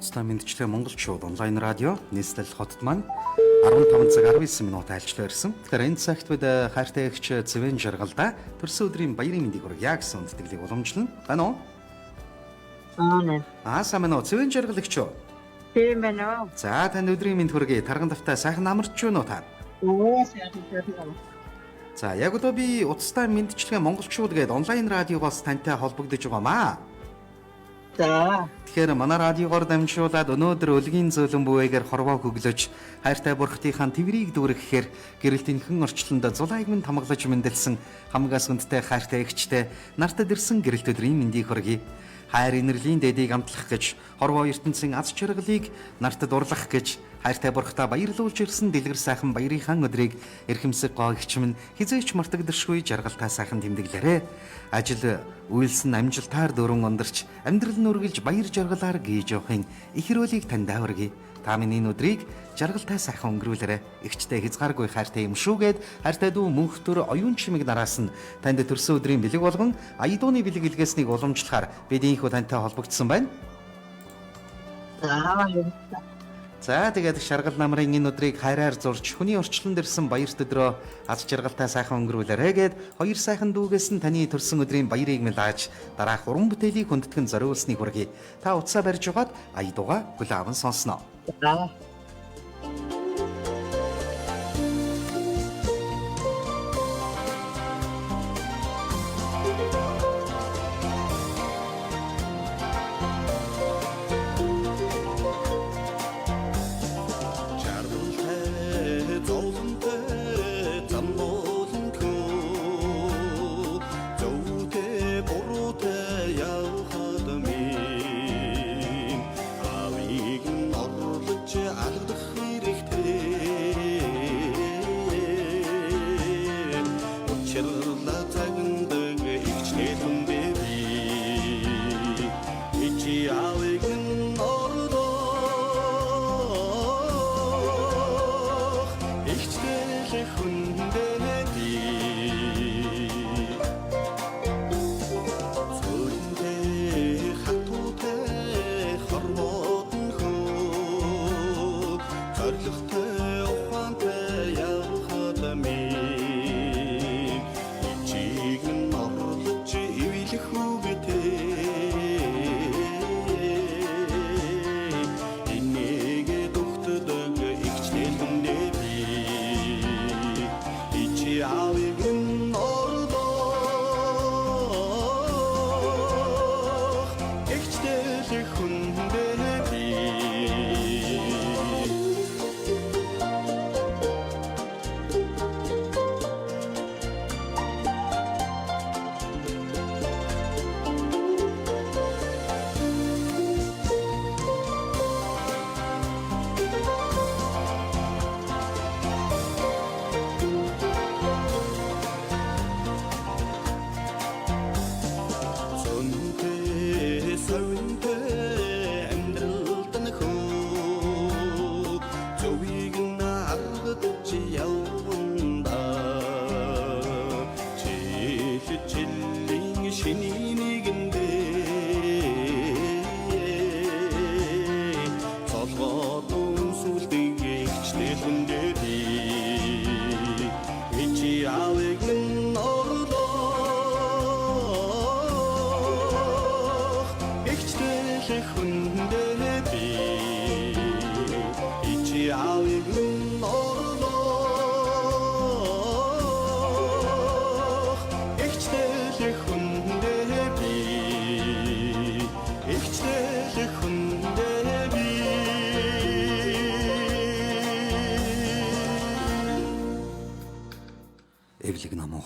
Уцтай мэдчлээ монголчууд онлайн радио нийслэл хотод маань 15 цаг 19 минут айлчлаа ирсэн. Тэгэхээр энэ цагт бид хайртай эгч Цэвэн жаргалда төрсөн өдрийн баярын мэндийг хүргье гэсэн үндтгэлийг уламжлана. Байна уу? Сайн байна уу? Цэвэн жаргал эгч юу? Тийм байна уу. За танд өдрийн мэнд хүргье. Тарган давтаа сайхан амарч байна уу та? Сайхан. За яг одоо би уцтай мэдчлээ монголчууд гэдэг онлайн радиогоос тантай холбогдож байгаамаа. За. Тэгэхээр манай радиогоор дамжуулаад өнөөдөр өлгийн зөөлөн бүвэгээр хорвоо хөглөж хайртай бурхтынхаа тэврийг дүүрэхээр гэрэл тэнхэн орчлонд зулайг минь тамгалж мэндэлсэн хамгаас хүндтэй хайртай эгчтэй нартад ирсэн гэрэлт өдрийн мэндийг хүргэе. Хайр инэрлийн дэдийг амтлах гэж хорвоо ертөнцийн аз жаргалыг нартад урлах гэж хайртай бурхтаа баярлуулж ирсэн дэлгэр сайхан баярынхаа өдрийг эрхэмсэг гоо эгч минь хизээч мартагдашгүй жаргалтай сайхан тэмдэглээрэ. Ажил үйлсэн амжилтаар дөрөн ондарч амьдрал нь үргэлж баяр жаргалаар гээж явахын их хөрөлийг танд хүргэе. Та миний өдрийг жаргалтай сайхан өнгөрүүлээрэ. Эгчтэй хязгааргүй хайртай юм шүүгээд хайртай дүү мөнхтөр оюун чимэг нараас нь танд төрсөн өдрийн бэлэг болгон аядууны бэлэг илгээснийг уламжлахаар бид ийхүү тантай холбогдсон байна. За тэгээд шаргал намрын энэ өдрийг хайраар зурж хүний орчлонд ирсэн баярт өдрөө аз жаргалтай сайхан өнгөрүүлээрэ гэд хоёр сайхан дүүгээс нь таны төрсөн өдрийн баярыг мэлааж дараах уран бүтээлийг хүндэтгэн зориулсныг хүргэе. Та утсаа барьж угаад аядууга хүлээвэн сонсноо.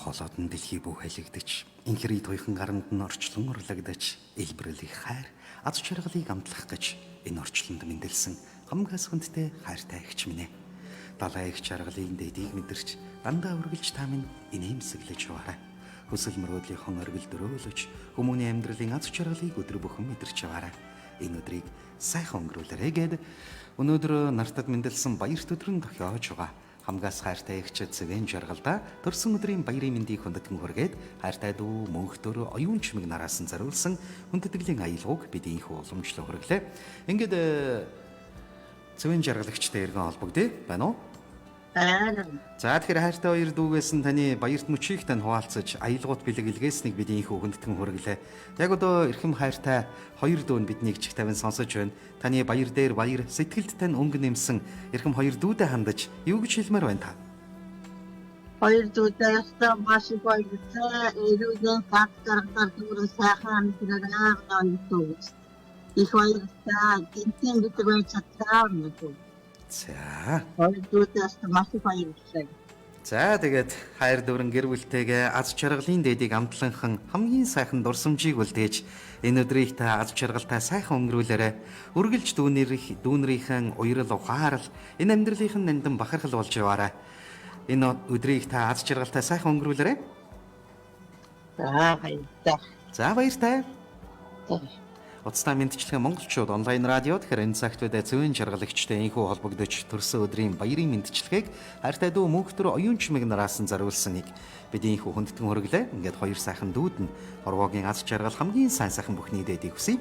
хоолойд нь дэлхий бүх хэлэгдэж, инхри туйхан гарамд нь орчлон урлагдаж, илбэрлэх хайр, аз жаргалыг амтлах гэж энэ орчлонд мэндэлсэн хамгаас хүндтэй хайртай эгч минь ээ. Далай их жаргалын дэдийг мэдэрч, дандаа үргэлж та минь инээмсэглэж яваарай. Хүсэл мөрөөдлийнхэн оргил дөрөөлөж, хүмүүний амьдралын аз жаргалыг өдөр бүхэн мэдэрч яваарай. Энэ өдрийг сайхан өнгөрүүлээрэй гэд өнөөдөр нартад мэндэлсэн баярт өдрөн тохиож байгаа. Хамгаас хайртай эгч Цэвэн жаргалдаа төрсөн өдрийн баярын мэндийг хүндэтгэн хүргээд хайртай дүү мөнхтөр оюун чимэг нараас нь зариулсан хүндэтгэлийн аялгауг бидний их уламжлал хүргэлээ. Ингээд Цэвэн жаргалагчтай иргэн холбогдъё байна уу? За тэгэхээр хайртай хоёр дүүгээс нь таны баярт мөчийг тань хуваалцаж аялгауд бэлэг илгээснийг бидний их хүндэтгэн хүргэлээ. Яг одоо эрхэм хайртай хоёр дүү нь биднийг чих тавин сонсож байна. Таны баяр дээр баяр, сэтгэлд тань өнгө нэмсэн эрхэм хоёр дүүдэд хандаж юу гэж хэлмээр байна та? Хоёр дүүээс маш их баярлалаа. Эрүүгийн фактор дүүрэн сайхан амжилтаар нөөж. Их баярлалаа. Гинтийн бид байж чадлаа нөөж. За. Хоёр дүүээс маш их баярлалаа. За тэгээд хайр дүүрэн гэр бүлтэйгээ аз жаргалын дэдийг амтланхан хамгийн сайхан дурсамжийг үлдээж энэ өдрийг та аз жаргалтай сайхан өнгөрүүлээрэй. Үргэлж дүүнэрийнхэн уярал ухаарал энэ амьдралынхын нандин бахархал болж яваарай. Энэ өдрийг та аз жаргалтай сайхан өнгөрүүлээрэй. За баярлалаа. За баяртай. Уцтай мэдчилгээ монголчууд онлайн радиод хэрэг цагт үедээ Цэвэн жаргалагчтай инхүү холбогдож төрсөн өдрийн баярын мэдчилгээг хайртай дүү мөнхтөр оюун чимэг нараас нь зариулсан нэг бидний инхүү хүндэтгэн хүргэлээ. Ингээд хоёр сайхан дүүд нь хорвоогийн аз жаргал хамгийн сайн сайхан бүхний дээдийг хүсье.